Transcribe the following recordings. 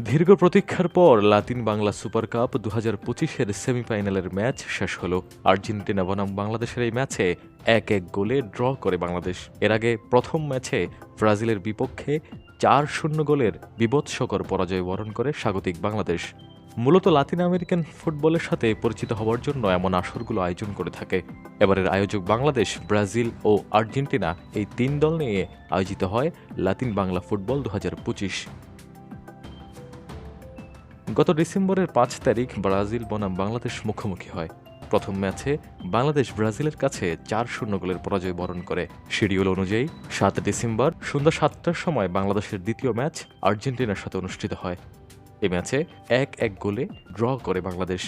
দীর্ঘ প্রতীক্ষার পর লাতিন বাংলা সুপার কাপ 2025-এর সেমিফাইনালের ম্যাচ শেষ হলো। আর্জেন্টিনা বনাম বাংলাদেশের এই ম্যাচে 1-1 গোলে ড্র করে বাংলাদেশ। এর আগে প্রথম ম্যাচে ব্রাজিলের বিপক্ষে 4-0 গোলের বীভৎসকর পরাজয় বরণ করে স্বাগতিক বাংলাদেশ। মূলত লাতিন আমেরিকান ফুটবলের সাথে পরিচিত হওয়ার জন্য এমন আসরগুলো আয়োজন করে থাকে। এবারের আয়োজক বাংলাদেশ, ব্রাজিল ও আর্জেন্টিনা, এই তিন দল নিয়ে আয়োজিত হয় লাতিন বাংলা ফুটবল 2025। গত ডিসেম্বরের 5 তারিখ ব্রাজিল বনাম বাংলাদেশ মুখোমুখি হয়। প্রথম ম্যাচে বাংলাদেশ ব্রাজিলের কাছে 4-0 গোলের পরাজয় বরণ করে। শিডিউল অনুযায়ী 7 ডিসেম্বর সন্ধ্যা 7টার সময় বাংলাদেশের দ্বিতীয় ম্যাচ আর্জেন্টিনার সাথে অনুষ্ঠিত হয়। এই ম্যাচে 1-1 গোলে ড্র করে বাংলাদেশ,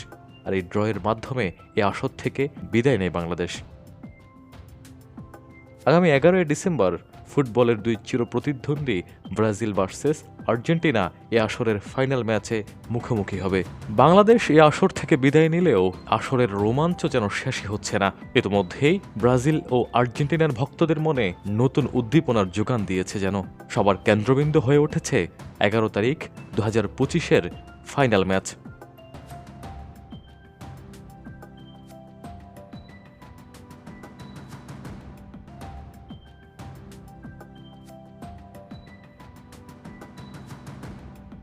আর এই ড্রয়ের মাধ্যমে এ আসর থেকে বিদায় নেয় বাংলাদেশ। আগামী 11 ডিসেম্বর ফুটবলের দুই চিরপ্রতিদ্বন্দ্বী ব্রাজিল ভার্সেস আর্জেন্টিনা এ আসরের ফাইনাল ম্যাচে মুখোমুখি হবে। বাংলাদেশ এ আসর থেকে বিদায় নিলেও আসরের রোমাঞ্চ যেন শেষই হচ্ছে না। ইতিমধ্যেই ব্রাজিল ও আর্জেন্টিনার ভক্তদের মনে নতুন উদ্দীপনার যোগান দিয়েছে যেন। সবার কেন্দ্রবিন্দু হয়ে উঠেছে 11 তারিখ 2025-এর ফাইনাল ম্যাচ।